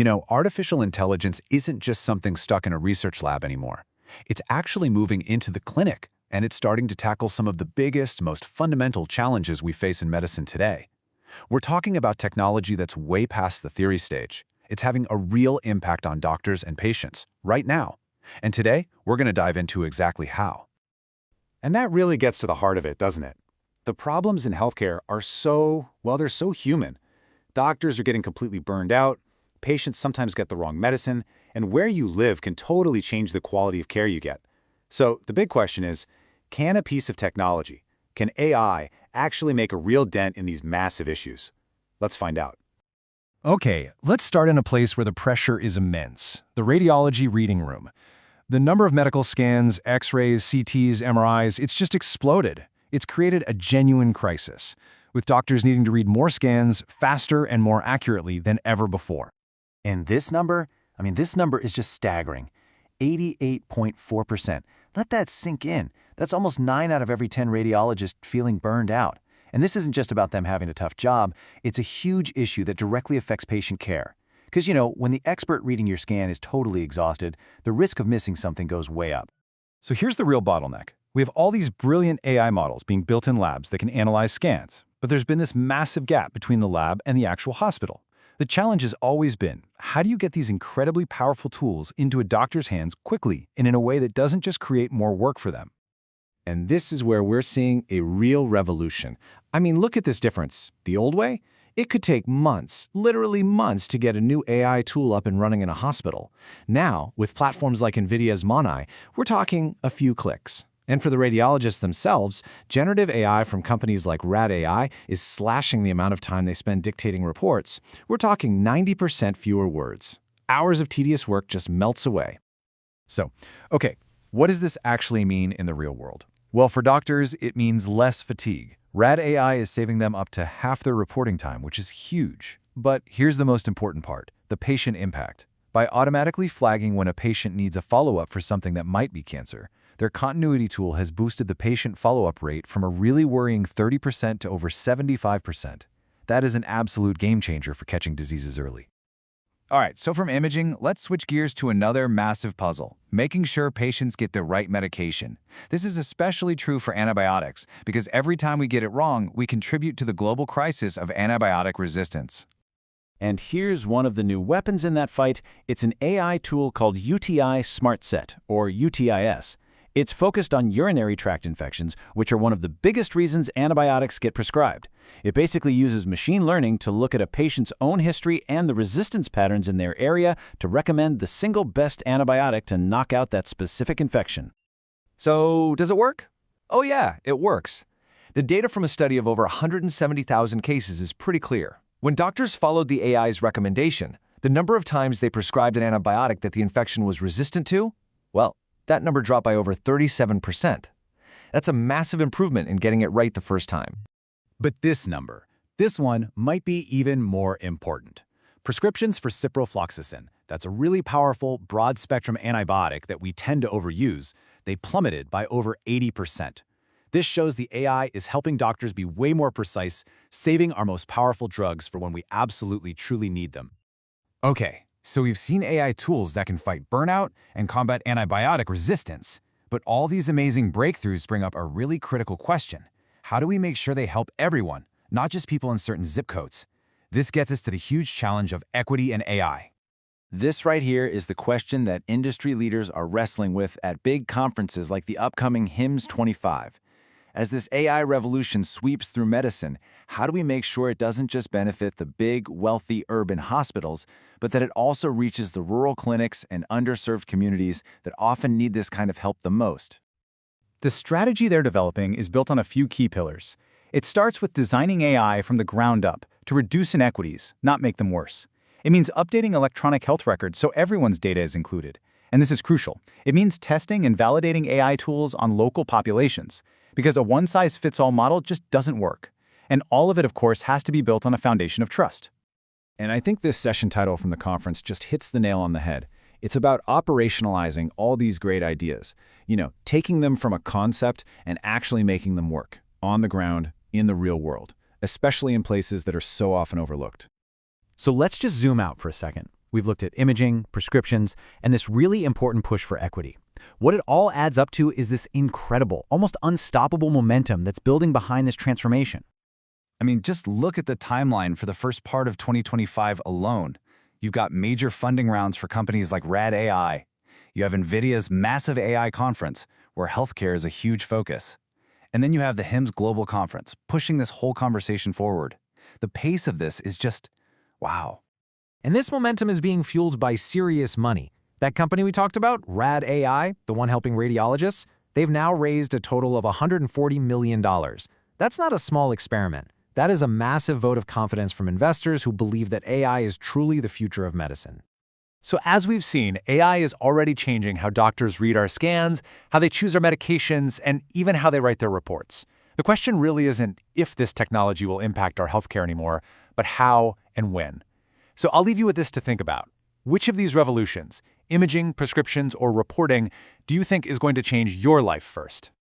Artificial intelligence isn't just something stuck in a research lab anymore. It's actually moving into the clinic, and it's starting to tackle some of the biggest, most fundamental challenges we face in medicine today. We're talking about technology that's way past the theory stage. It's having a real impact on doctors and patients, right now. And today, we're going to dive into exactly how. And that really gets to the heart of it, doesn't it? The problems in healthcare are they're so human. Doctors are getting completely burned out, patients sometimes get the wrong medicine, and where you live can totally change the quality of care you get. So the big question is, can a piece of technology, can AI, actually make a real dent in these massive issues? Let's find out. Okay, let's start in a place where the pressure is immense, the radiology reading room. The number of medical scans, X-rays, CTs, MRIs, it's just exploded. It's created a genuine crisis, with doctors needing to read more scans faster and more accurately than ever before. And this number is just staggering. 88.4%. Let that sink in. That's almost 9 out of every 10 radiologists feeling burned out. And this isn't just about them having a tough job, it's a huge issue that directly affects patient care. Because, when the expert reading your scan is totally exhausted, the risk of missing something goes way up. So here's the real bottleneck. We have all these brilliant AI models being built in labs that can analyze scans, but there's been this massive gap between the lab and the actual hospital. The challenge has always been, how do you get these incredibly powerful tools into a doctor's hands quickly and in a way that doesn't just create more work for them? And this is where we're seeing a real revolution. Look at this difference. The old way? It could take months, literally months, to get a new AI tool up and running in a hospital. Now, with platforms like NVIDIA's Monai, we're talking a few clicks. And for the radiologists themselves, generative AI from companies like Rad AI is slashing the amount of time they spend dictating reports. We're talking 90% fewer words. Hours of tedious work just melts away. So, okay, what does this actually mean in the real world? Well, for doctors, it means less fatigue. Rad AI is saving them up to half their reporting time, which is huge. But here's the most important part, the patient impact. By automatically flagging when a patient needs a follow-up for something that might be cancer, their continuity tool has boosted the patient follow-up rate from a really worrying 30% to over 75%. That is an absolute game changer for catching diseases early. All right, so from imaging, let's switch gears to another massive puzzle, making sure patients get the right medication. This is especially true for antibiotics, because every time we get it wrong, we contribute to the global crisis of antibiotic resistance. And here's one of the new weapons in that fight. It's an AI tool called UTI SmartSet, or UTIS. It's focused on urinary tract infections, which are one of the biggest reasons antibiotics get prescribed. It basically uses machine learning to look at a patient's own history and the resistance patterns in their area to recommend the single best antibiotic to knock out that specific infection. So, does it work? Oh yeah, it works. The data from a study of over 170,000 cases is pretty clear. When doctors followed the AI's recommendation, the number of times they prescribed an antibiotic that the infection was resistant to, well, that number dropped by over 37%. That's a massive improvement in getting it right the first time. But this one might be even more important. Prescriptions for ciprofloxacin, that's a really powerful, broad-spectrum antibiotic that we tend to overuse, they plummeted by over 80%. This shows the AI is helping doctors be way more precise, saving our most powerful drugs for when we absolutely truly need them. Okay, so we've seen AI tools that can fight burnout and combat antibiotic resistance. But all these amazing breakthroughs bring up a really critical question. How do we make sure they help everyone, not just people in certain zip codes? This gets us to the huge challenge of equity in AI. This right here is the question that industry leaders are wrestling with at big conferences like the upcoming HIMSS 25. As this AI revolution sweeps through medicine, how do we make sure it doesn't just benefit the big, wealthy urban hospitals, but that it also reaches the rural clinics and underserved communities that often need this kind of help the most? The strategy they're developing is built on a few key pillars. It starts with designing AI from the ground up to reduce inequities, not make them worse. It means updating electronic health records so everyone's data is included. And this is crucial. It means testing and validating AI tools on local populations, because a one-size-fits-all model just doesn't work. And all of it, of course, has to be built on a foundation of trust. And I think this session title from the conference just hits the nail on the head. It's about operationalizing all these great ideas, taking them from a concept and actually making them work, on the ground, in the real world, especially in places that are so often overlooked. So let's just zoom out for a second. We've looked at imaging, prescriptions, and this really important push for equity. What it all adds up to is this incredible, almost unstoppable momentum that's building behind this transformation. I mean, just look at the timeline for the first part of 2025 alone. You've got major funding rounds for companies like Rad AI. You have NVIDIA's massive AI conference, where healthcare is a huge focus. And then you have the HIMSS Global Conference, pushing this whole conversation forward. The pace of this is just, wow. And this momentum is being fueled by serious money. That company we talked about, Rad AI, the one helping radiologists, they've now raised a total of $140 million. That's not a small experiment. That is a massive vote of confidence from investors who believe that AI is truly the future of medicine. So as we've seen, AI is already changing how doctors read our scans, how they choose our medications, and even how they write their reports. The question really isn't if this technology will impact our healthcare anymore, but how and when. So I'll leave you with this to think about. Which of these revolutions, imaging, prescriptions, or reporting, do you think is going to change your life first?